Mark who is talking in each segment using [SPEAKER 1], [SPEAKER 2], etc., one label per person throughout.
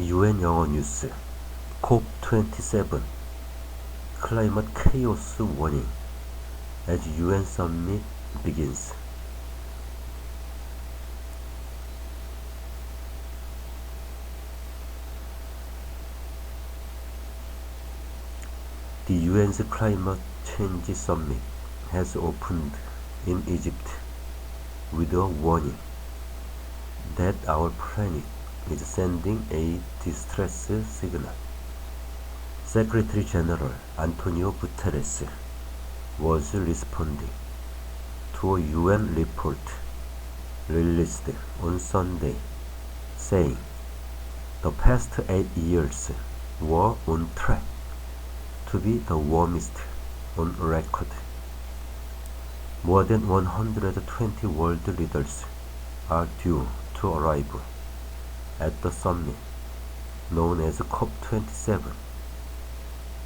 [SPEAKER 1] UN 영어뉴스 COP27 Climate Chaos Warning as UN Summit begins. The UN's Climate Change Summit has opened in Egypt with a warning that our planet is sending a distress signal. Secretary General Antonio Guterres was responding to a UN report released on Sunday, saying the past 8 years were on track to be the warmest on record. More than 120 world leaders are due to arrive at the summit, known as COP27,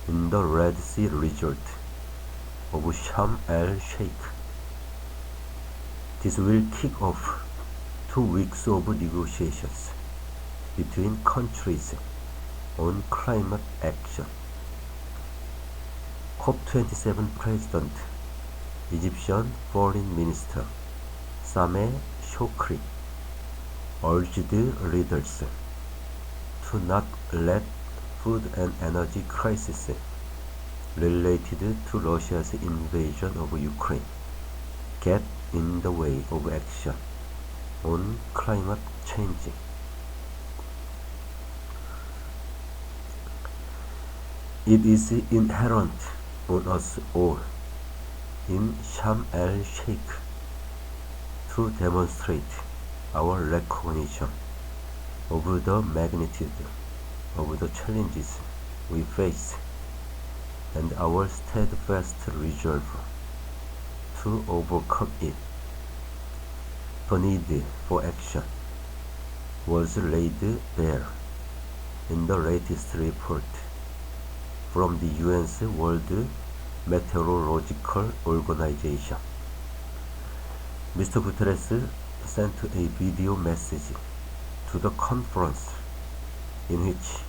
[SPEAKER 1] in the Red Sea resort of Sharm el-Sheikh. This will kick off 2 weeks of negotiations between countries on climate action. COP27 President, Egyptian Foreign Minister Sameh Shoukry, urged leaders to not let food and energy crisis related to Russia's invasion of Ukraine get in the way of action on climate change. It is inherent on us all in Sharm el-Sheikh to demonstrate our recognition of the magnitude of the challenges we face and our steadfast resolve to overcome it. The need for action was laid bare in the latest report from the UN's World Meteorological Organization. Mr. Guterres sent a video message to the conference in which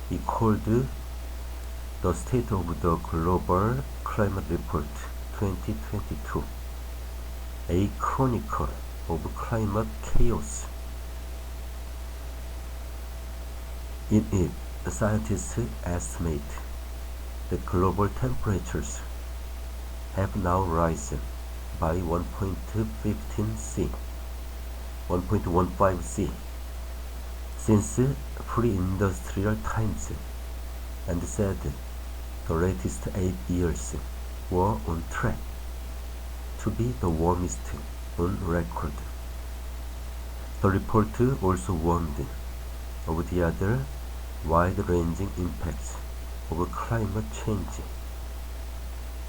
[SPEAKER 1] he called the State of the Global Climate Report 2022 a chronicle of climate chaos. In it, scientists estimate that global temperatures have now risen by 1.15 C since pre-industrial times, and said the latest 8 years were on track to be the warmest on record. The report also warned of the other wide-ranging impacts of climate change,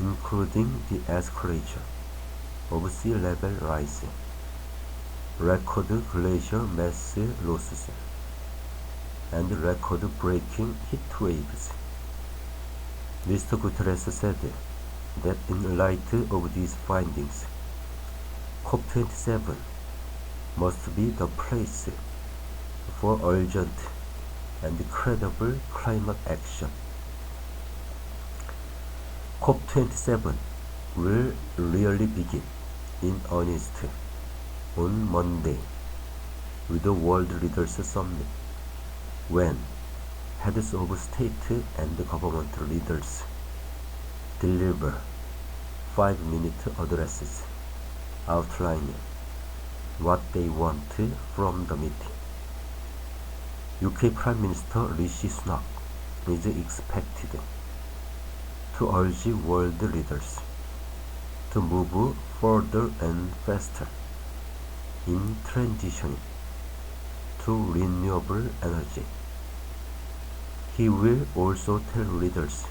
[SPEAKER 1] including the escalation of sea level rise, record glacier mass losses, and record-breaking heat waves. Mr. Guterres said that in light of these findings, COP27 must be the place for urgent and credible climate action. COP27 will really begin in earnest on Monday with the World Leaders Summit, when heads of state and government leaders deliver 5-minute addresses outlining what they want from the meeting. UK Prime Minister Rishi Sunak is expected to urge world leaders to move further and faster in transitioning to renewable energy. He will also tell leaders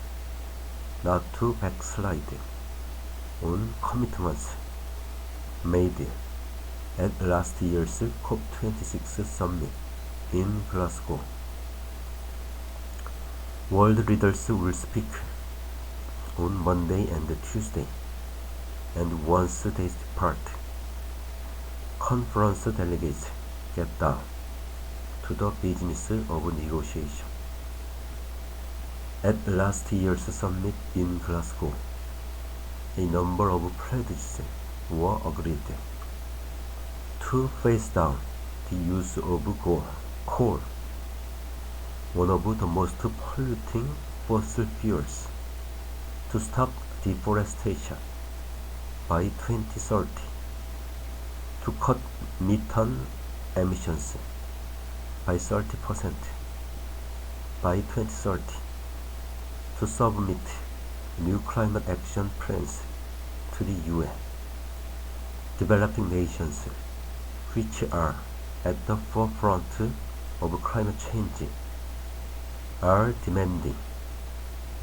[SPEAKER 1] not to backslide on commitments made at last year's COP26 summit in Glasgow. World leaders will speak on Monday and Tuesday, and once they depart, conference delegates get down to the business of negotiation. At last year's summit in Glasgow, a number of pledges were agreed to phase down the use of coal, one of the most polluting fossil fuels, to stop deforestation by 2030, to cut methane emissions by 30% by 2030, to submit new climate action plans to the UN. Developing nations, which are at the forefront of climate change, are demanding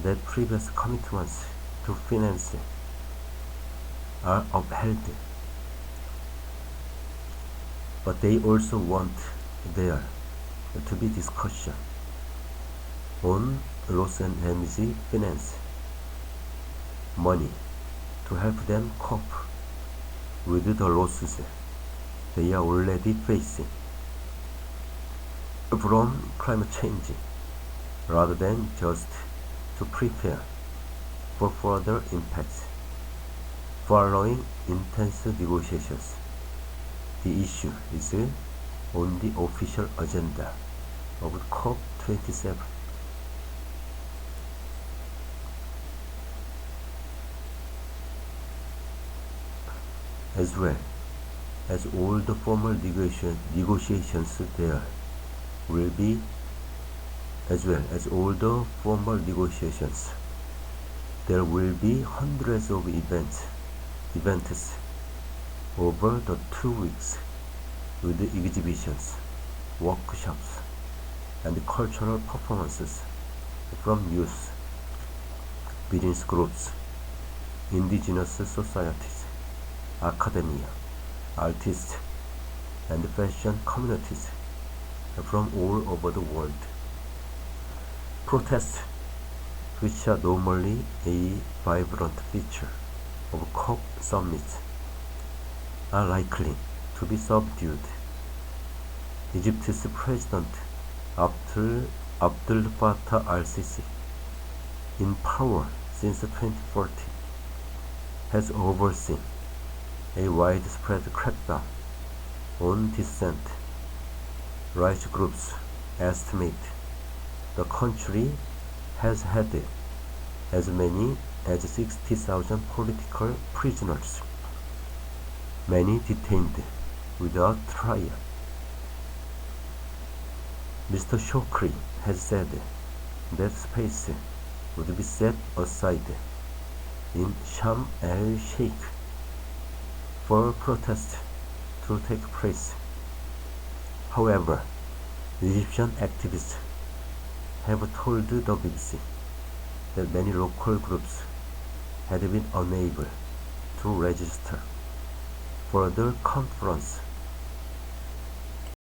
[SPEAKER 1] that previous commitments to finance are upheld. But they also want there to be discussion on loss and damage finance, money to help them cope with the losses they are already facing from climate change, rather than just to prepare for further impacts. Following intense negotiations, the issue is on the official agenda of COP27. As well as all the formal negotiations, there will be hundreds of events over the 2 weeks, with exhibitions, workshops, and cultural performances from youth, business groups, indigenous societies, academia, artists, and fashion communities from all over the world. Protests, which are normally a vibrant feature of COP summits, are likely to be subdued. Egypt's President Abdel Fattah al-Sisi, in power since 2014, has overseen a widespread crackdown on dissent. Rights groups estimate the country has had as many as 60,000 political prisoners, many detained without trial. Mr. Shokri has said that space would be set aside in Sharm el-Sheikh for protests to take place. However, Egyptian activists have told the BBC that many local groups had been unable to register for the conference